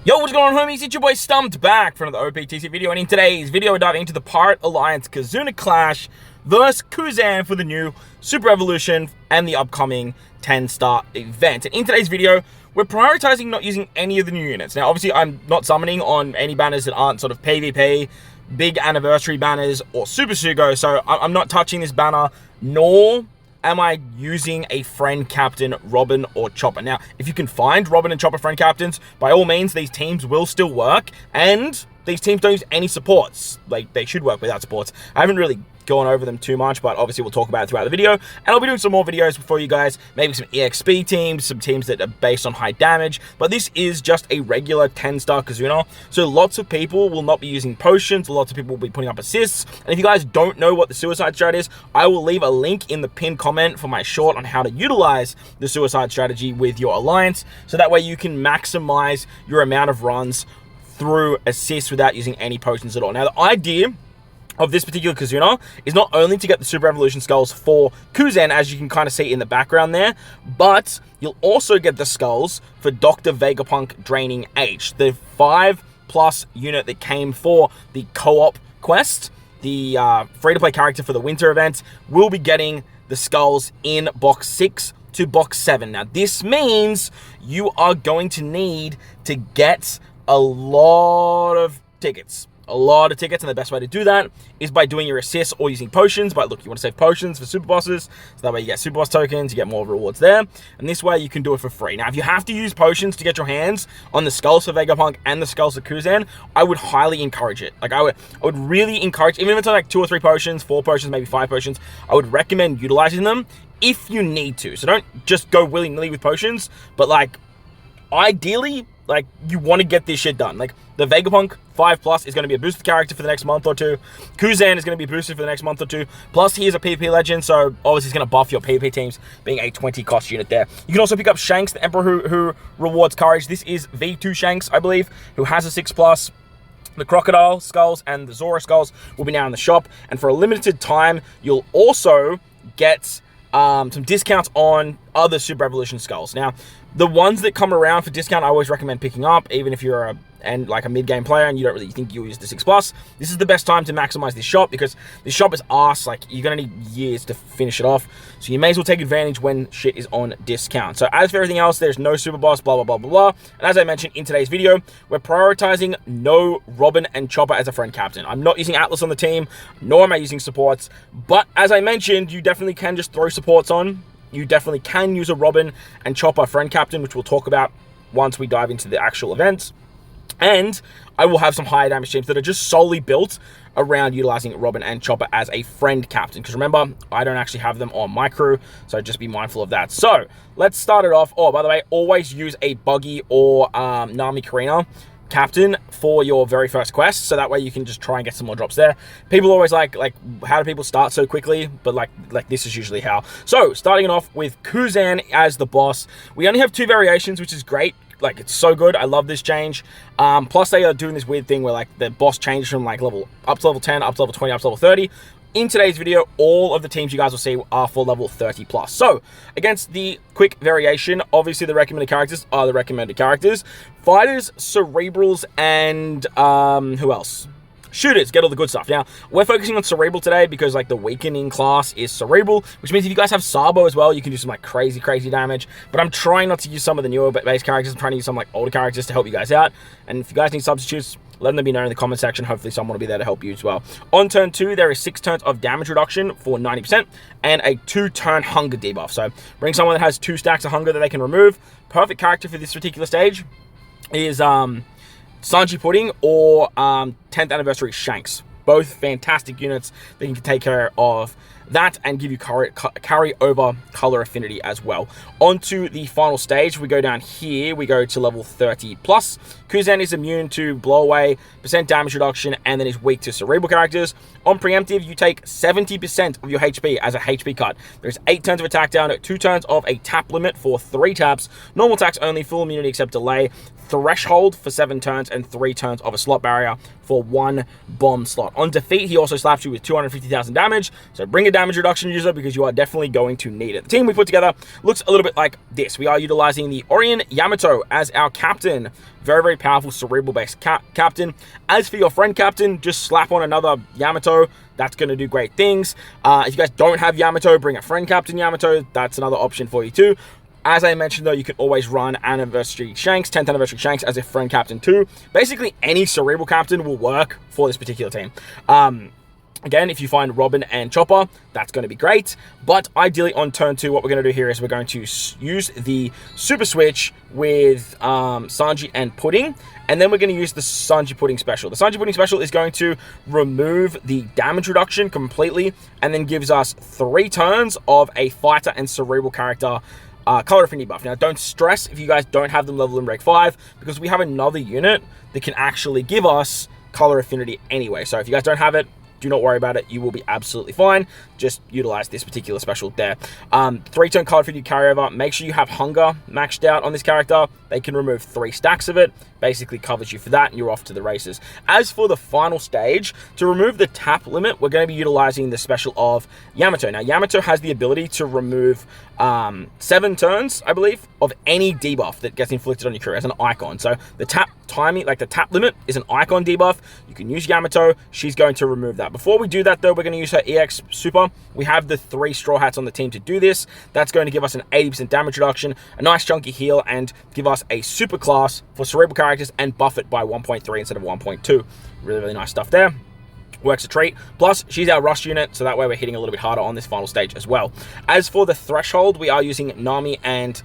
Yo, what's going on, homies? It's your boy Stumped back for another OPTC video, and in today's video we're diving into the Pirate Alliance KIZUNA Clash versus KUZAN for the new Super Evolution and the upcoming 10-star event. And in today's video, we're prioritizing not using any of the new units. Now, obviously, I'm not summoning on any banners that aren't sort of PvP, big anniversary banners, or Super Sugo, so I'm not touching this banner, nor am I using a friend captain, Robin or Chopper. Now, if you can find Robin and Chopper friend captains, by all means, these teams will still work, and these teams don't use any supports. Like, they should work without supports. I haven't really gone over them too much, but obviously we'll talk about it throughout the video, and I'll be doing some more videos for you guys, maybe some EXP teams, some teams that are based on high damage, but this is just a regular 10-star KIZUNA, so lots of people will not be using potions, lots of people will be putting up assists, and if you guys don't know what the suicide strat is, I will leave a link in the pinned comment for my short on how to utilize the suicide strategy with your alliance, so that way you can maximize your amount of runs through assists without using any potions at all. Now, the idea of this particular KIZUNA is not only to get the Super Evolution skulls for KUZAN, as you can kind of see in the background there, but you'll also get the skulls for Dr. Vegapunk Draining H, the 5+ unit that came for the co-op quest. The free-to-play character for the winter event will be getting the skulls in box 6 to box 7. Now, this means you are going to need to get a lot of tickets. And the best way to do that is by doing your assists or using potions. But look, you want to save potions for super bosses, so that way you get super boss tokens, you get more rewards there, and this way you can do it for free. Now, if you have to use potions to get your hands on the skulls for Vegapunk and the skulls for KUZAN, I would highly encourage it. Like, I would really encourage, even if it's like 2 or 3 potions, 4 potions, maybe 5 potions, I would recommend utilizing them if you need to. So don't just go willy-nilly with potions, but like, ideally, like, you want to get this shit done. Like, the Vegapunk 5+ is going to be a boosted character for the next month or two. KUZAN is going to be boosted for the next month or two. Plus, he is a PvP legend, so obviously he's going to buff your PvP teams, being a 20 cost unit there. You can also pick up Shanks, the Emperor who rewards courage. This is V2 Shanks, I believe, who has a 6+. The Crocodile skulls and the Zora skulls will be now in the shop. And for a limited time, you'll also get some discounts on other Super Evolution skulls. Now, the ones that come around for discount, I always recommend picking up, even if you're a mid-game player and you don't really think you'll use the 6+. This is the best time to maximize this shop, because this shop is arse. Like, you're gonna need years to finish it off, so you may as well take advantage when shit is on discount. So as for everything else, there's no super boss, blah blah blah blah blah. And as I mentioned in today's video, we're prioritizing no Robin and Chopper as a friend captain. I'm not using Atlas on the team, nor am I using supports, but as I mentioned, you definitely can just throw supports on. You definitely can use a Robin and Chopper friend captain, which we'll talk about once we dive into the actual event. And I will have some higher damage teams that are just solely built around utilizing Robin and Chopper as a friend captain. Because remember, I don't actually have them on my crew, so just be mindful of that. So let's start it off. Oh, by the way, always use a Buggy or Nami Karina captain for your very first quest, so that way you can just try and get some more drops there. People always like how do people start so quickly, but like this is usually how. So starting it off with KUZAN as the boss, we only have 2 variations, which is great. Like, it's so good. I love this change. Plus they are doing this weird thing where like the boss changes from like level up to level 10, up to level 20, up to level 30. In today's video, all of the teams you guys will see are for level 30+. So, against the quick variation, obviously the recommended characters are the recommended characters. Fighters, Cerebrals, and who else? Shooters, get all the good stuff. Now, we're focusing on Cerebral today because, like, the weakening class is Cerebral, which means if you guys have Sabo as well, you can do some, like, crazy damage. But I'm trying not to use some of the newer base characters. I'm trying to use some, like, older characters to help you guys out. And if you guys need substitutes, let them be known in the comment section. Hopefully someone will be there to help you as well. On turn 2, there is 6 turns of damage reduction for 90% and a 2-turn hunger debuff. So bring someone that has 2 stacks of hunger that they can remove. Perfect character for this particular stage is Sanji Pudding or 10th Anniversary Shanks. Both fantastic units that can take care of that and give you carry over color affinity as well. On to the final stage, we go down here, we go to level 30+. KUZAN is immune to blow away, % damage reduction, and then is weak to cerebral characters. On preemptive, you take 70% of your HP as a HP cut. There's 8 turns of attack down, 2 turns of a tap limit for 3 taps, normal attacks only, full immunity except delay, threshold for 7 turns, and 3 turns of a slot barrier for 1 bomb slot. On defeat, he also slaps you with 250,000 damage, so bring it down damage reduction user because you are definitely going to need it. The team we put together looks a little bit like this. We are utilizing the Orion Yamato as our captain. Very, very powerful cerebral-based captain. As for your friend captain, just slap on another Yamato. That's going to do great things. If you guys don't have Yamato, bring a friend captain Yamato. That's another option for you too. As I mentioned though, you can always run Anniversary Shanks, 10th Anniversary Shanks as a friend captain too. Basically, any cerebral captain will work for this particular team. Again, if you find Robin and Chopper, that's going to be great. But ideally on turn 2, what we're going to do here is we're going to use the Super Switch with Sanji and Pudding. And then we're going to use the Sanji Pudding Special. The Sanji Pudding Special is going to remove the damage reduction completely. And then gives us 3 turns of a fighter and cerebral character color affinity buff. Now, don't stress if you guys don't have them leveled in Reg 5. Because we have another unit that can actually give us color affinity anyway. So if you guys don't have it, do not worry about it. You will be absolutely fine. Just utilize this particular special there. 3-turn card for you carryover. Make sure you have Hunger maxed out on this character. They can remove 3 stacks of it. Basically covers you for that, and you're off to the races. As for the final stage, to remove the tap limit, we're going to be utilizing the special of Yamato. Now, Yamato has the ability to remove 7 turns, I believe, of any debuff that gets inflicted on your crew as an icon. So the tap timing, like the tap limit, is an icon debuff. You can use Yamato. She's going to remove that. Before we do that, though, we're going to use her EX Super. We have the 3 Straw Hats on the team to do this. That's going to give us an 80% damage reduction, a nice chunky heal, and give us a super class for cerebral characters and buff it by 1.3 instead of 1.2. Really, really nice stuff there. Works a treat. Plus, she's our Rust unit, so that way we're hitting a little bit harder on this final stage as well. As for the threshold, we are using Nami and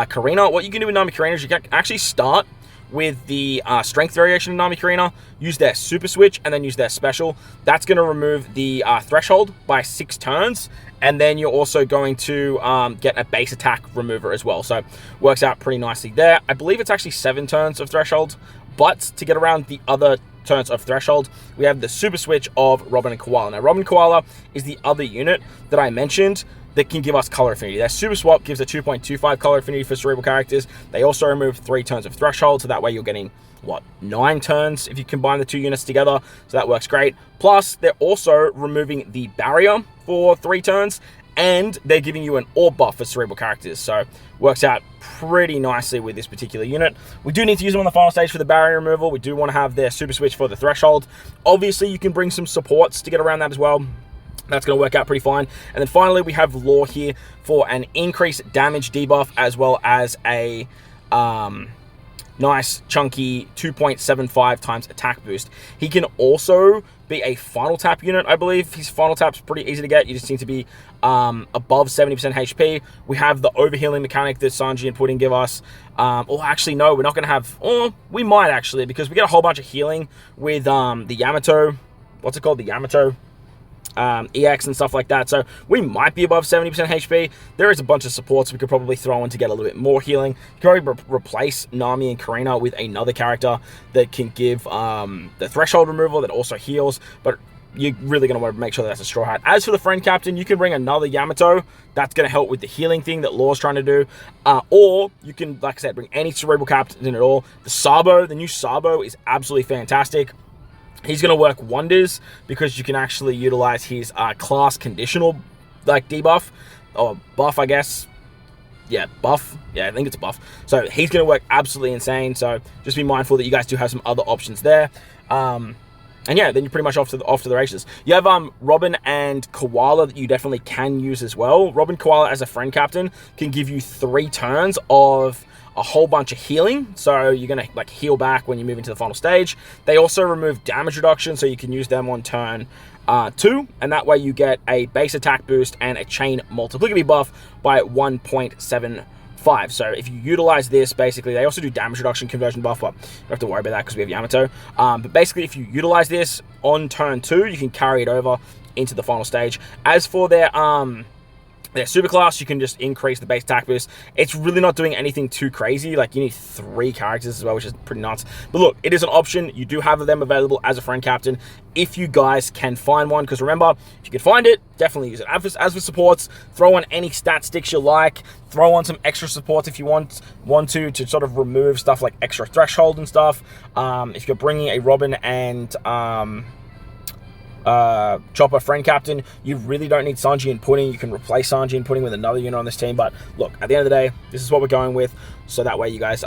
Karina. What you can do with Nami and Karina is you can actually start with the strength variation of Nami Karina, use their super switch, and then use their special. That's going to remove the threshold by 6 turns, and then you're also going to get a base attack remover as well. So works out pretty nicely there. I believe it's actually 7 turns of threshold, but to get around the other turns of threshold, we have the super switch of Robin and Koala. Now, Robin and Koala is the other unit that I mentioned that can give us color affinity. Their super swap gives a 2.25 color affinity for cerebral characters. They also remove 3 turns of threshold, so that way you're getting, what, 9 turns if you combine the 2 units together. So that works great. Plus, they're also removing the barrier for 3 turns, and they're giving you an orb buff for cerebral characters. So works out pretty nicely with this particular unit. We do need to use them on the final stage for the barrier removal. We do want to have their super switch for the threshold. Obviously, you can bring some supports to get around that as well. That's going to work out pretty fine. And then finally, we have Law here for an increased damage debuff as well as a nice chunky 2.75 times attack boost. He can also be a final tap unit, I believe. His final tap's pretty easy to get. You just need to be above 70% HP. We have the overhealing mechanic that Sanji and Pudding give us. Or actually, no, we're not going to have... Or we might actually, because we get a whole bunch of healing with the Yamato. What's it called? The Yamato EX and stuff like that. So we might be above 70% HP. There is a bunch of supports we could probably throw in to get a little bit more healing. You can probably replace Nami and Karina with another character that can give the threshold removal that also heals, but you're really going to want to make sure that's a Straw Hat. As for the friend captain, you can bring another Yamato. That's going to help with the healing thing that Law's trying to do. Or you can, like I said, bring any cerebral captain at all. The Sabo, the new Sabo, is absolutely fantastic. He's going to work wonders because you can actually utilize his class conditional like debuff or buff, I guess. Yeah, buff. Yeah, I think it's a buff. So he's going to work absolutely insane. So just be mindful that you guys do have some other options there. And yeah, then you're pretty much off to the races. You have Robin and Koala that you definitely can use as well. Robin Koala as a friend captain can give you 3 turns of a whole bunch of healing, so you're gonna like heal back when you move into the final stage. They also remove damage reduction, so you can use them on turn 2, and that way you get a base attack boost and a chain multiplicity buff by 1.75. So if you utilize this, basically, they also do damage reduction conversion buff, but you don't have to worry about that because we have Yamato. But basically, if you utilize this on turn 2, you can carry it over into the final stage. As for their super class, you can just increase the base attack boost. It's really not doing anything too crazy. Like, you need 3 characters as well, which is pretty nuts. But look, it is an option. You do have them available as a friend captain if you guys can find one. Because remember, if you can find it, definitely use it. As for supports, throw on any stat sticks you like. Throw on some extra supports if you want to sort of remove stuff like extra threshold and stuff. If you're bringing a Robin and... Chopper friend captain. You really don't need Sanji and Pudding. You can replace Sanji and Pudding with another unit on this team. But look, at the end of the day, this is what we're going with. So that way you guys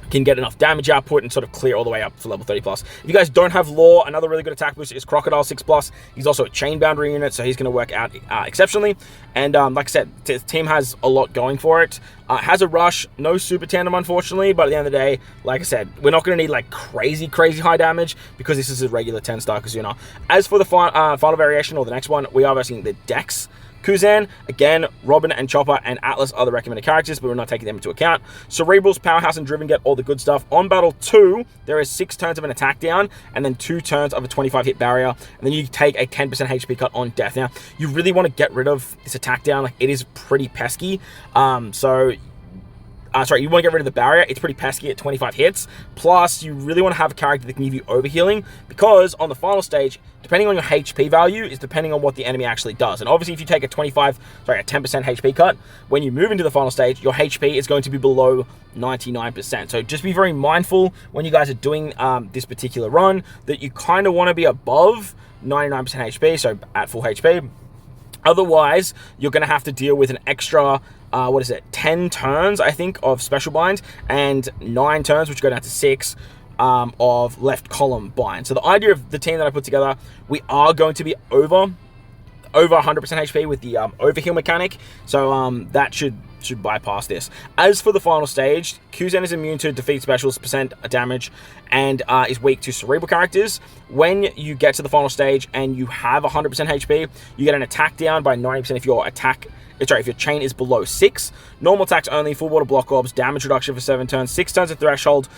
can get enough damage output and sort of clear all the way up for level 30 plus. If you guys don't have Law, another really good attack boost is Crocodile 6 plus. He's also a chain boundary unit, so he's going to work out exceptionally. And like I said, the team has a lot going for it. Has a rush, no super tandem unfortunately, but at the end of the day, like I said, we're not going to need like crazy high damage because this is a regular 10-star KIZUNA. As for the final variation, or the next one, we are versing the Dex KUZAN. Again, Robin and Chopper and Atlas are the recommended characters, but we're not taking them into account. Cerebrals, Powerhouse, and Driven get all the good stuff. On battle 2, there is 6 turns of an attack down, and then 2 turns of a 25 hit barrier, and then you take a 10% HP cut on death. Now, you really want to get rid of this attack down. Like, it is pretty pesky. Sorry, you want to get rid of the barrier. It's pretty pesky at 25 hits. Plus, you really want to have a character that can give you overhealing, because on the final stage, depending on your HP value, is depending on what the enemy actually does. And obviously, if you take a 10% HP cut, when you move into the final stage, your HP is going to be below 99%. So just be very mindful when you guys are doing this particular run that you kind of want to be above 99% HP, so at full HP. Otherwise, you're going to have to deal with an extra 10 turns, I think, of special binds, and 9 turns, which go down to 6, of left column bind. So the idea of the team that I put together, we are going to be over 100% HP with the overheal mechanic, so that should bypass this. As for the final stage, KUZAN is immune to defeat specials % damage and is weak to cerebral characters. When you get to the final stage and you have 100% HP, you get an attack down by 90% if your chain is below 6. Normal attacks only, full water block orbs, damage reduction for 7 turns, 6 turns of threshold,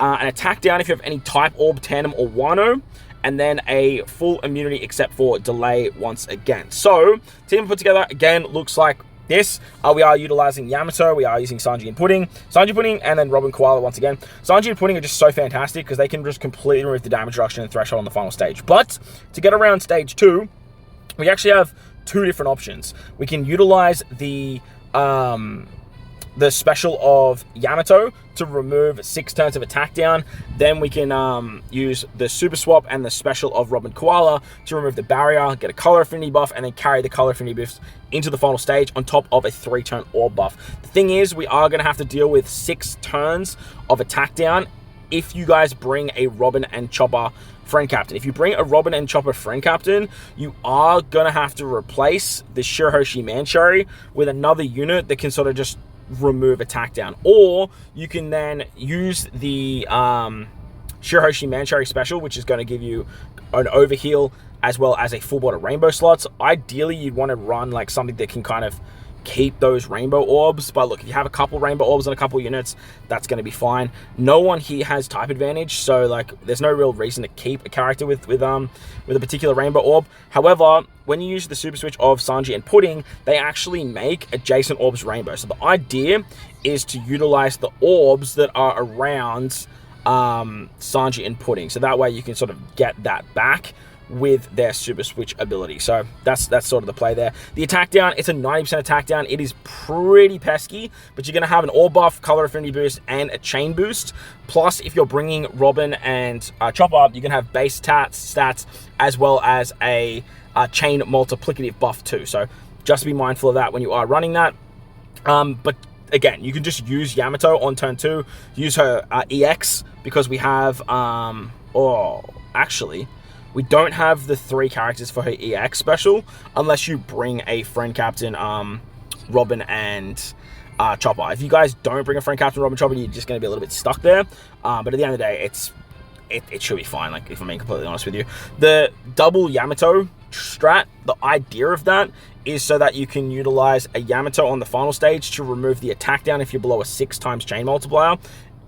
an attack down if you have any type orb, tandem, or Wano, and then a full immunity except for delay once again. So, team put together, again, looks like this. We are utilizing Yamato, we are using Sanji and Pudding, and then Robin Koala once again. Sanji and Pudding are just so fantastic because they can just completely remove the damage reduction and threshold on the final stage. But, to get around stage 2, we actually have 2 different options. We can utilize the special of Yamato to remove 6 turns of attack down. Then we can use the super swap and the special of Robin Koala to remove the barrier, get a color affinity buff, and then carry the color affinity buffs into the final stage on top of a 3-turn orb buff. The thing is, we are going to have to deal with 6 turns of attack down if you guys bring a Robin and Chopper friend captain. If you bring a Robin and Chopper friend captain, you are going to have to replace the Shirahoshi Mancherry with another unit that can sort of just remove attack down. Or you can then use the Shirahoshi Mancherry special, which is going to give you an overheal as well as a full water rainbow slots. Ideally, you'd want to run like something that can kind of keep those rainbow orbs, but look, if you have a couple rainbow orbs on a couple units, that's going to be fine. No one here has type advantage, so like there's no real reason to keep a character with a particular rainbow orb. However, when you use the super switch of Sanji and Pudding, they actually make adjacent orbs rainbow. So the idea is to utilize the orbs that are around Sanji and Pudding, so that way you can sort of get that back with their super switch ability. So that's sort of the play there. The attack down, it's a 90% attack down. It is pretty pesky, but you're going to have an orb buff, color affinity boost, and a chain boost. Plus, if you're bringing Robin and Chopper, you can have base stats as well as a chain multiplicative buff too. So just be mindful of that when you are running that. But again, you can just use Yamato on turn 2, use her EX, because we have we don't have the 3 characters for her EX special unless you bring a friend captain, Robin and Chopper. If you guys don't bring a friend captain, Robin, Chopper, you're just going to be a little bit stuck there. But at the end of the day, it should be fine, like, if I'm being completely honest with you. The double Yamato strat, the idea of that is so that you can utilize a Yamato on the final stage to remove the attack down if you're below a 6 times chain multiplier.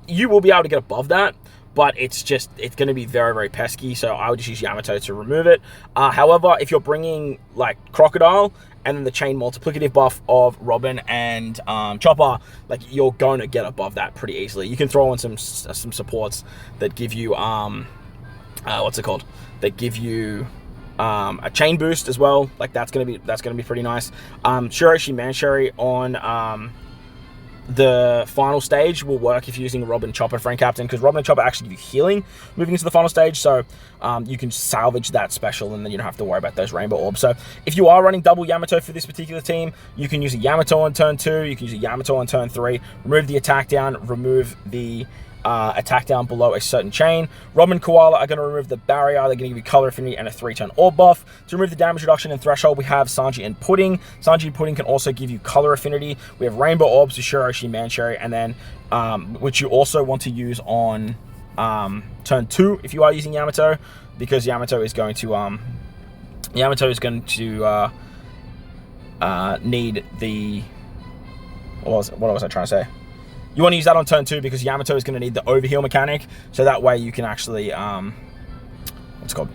You will be able to get above that, but it's going to be very, very pesky, so I would just use Yamato to remove it. However, if you're bringing, like, Crocodile and then the chain multiplicative buff of Robin and Chopper, like, you're going to get above that pretty easily. You can throw in some supports that give you, That give you a chain boost as well. Like, that's gonna be pretty nice. Shirahoshi Mancherry on the final stage will work if you're using Robin, Chopper, Friend Captain, because Robin and Chopper actually give you healing moving into the final stage, so you can salvage that special, and then you don't have to worry about those rainbow orbs. So if you are running double Yamato for this particular team, you can use a Yamato on turn 2, you can use a Yamato on turn 3, remove the attack down, remove the attack down below a certain chain. Robin and Koala are going to remove the barrier. They're going to give you color affinity and a 3-turn orb buff. To remove the damage reduction and threshold, we have Sanji and Pudding. Sanji and Pudding can also give you color affinity. We have rainbow orbs to Shiroshi, Mancherry, and then which you also want to use on turn 2 if you are using Yamato, because Yamato is going to need the what was I trying to say? You want to use that on turn 2 because Yamato is going to need the overheal mechanic, so that way you can actually what's it called?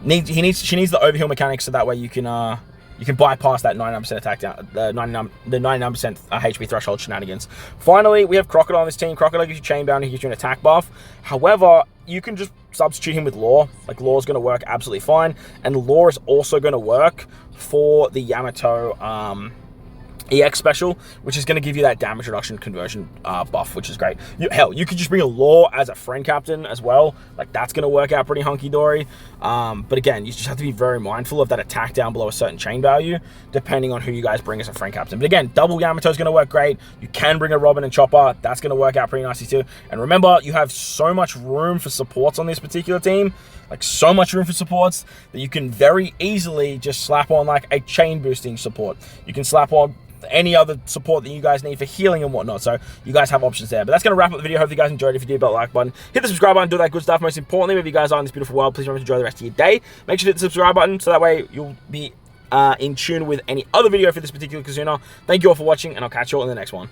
She needs the overheal mechanic, so that way you can bypass that 99% attack down, the 99% HP threshold shenanigans. Finally, we have Crocodile on this team. Crocodile gives you chain bound, he gives you an attack buff. However, you can just substitute him with Law. Like, Law is going to work absolutely fine, and Law is also going to work for the Yamato EX special, which is going to give you that damage reduction conversion buff, which is great. Hell, you could just bring a Law as a Friend Captain as well. Like, that's going to work out pretty hunky-dory. But again, you just have to be very mindful of that attack down below a certain chain value, depending on who you guys bring as a Friend Captain. But again, double Yamato is going to work great. You can bring a Robin and Chopper. That's going to work out pretty nicely too. And remember, you have so much room for supports on this particular team. Like, so much room for supports that you can very easily just slap on like a chain boosting support. You can slap on any other support that you guys need for healing and whatnot, so you guys have options there. But that's going to wrap up the video. Hope you guys enjoyed. If you did, hit the like button, hit the subscribe button, do that good stuff. Most importantly, if you guys are in this beautiful world, please remember to enjoy the rest of your day. Make sure to hit the subscribe button, so that way you'll be in tune with any other video for this particular KIZUNA. Thank you all for watching, and I'll catch you all in the next one.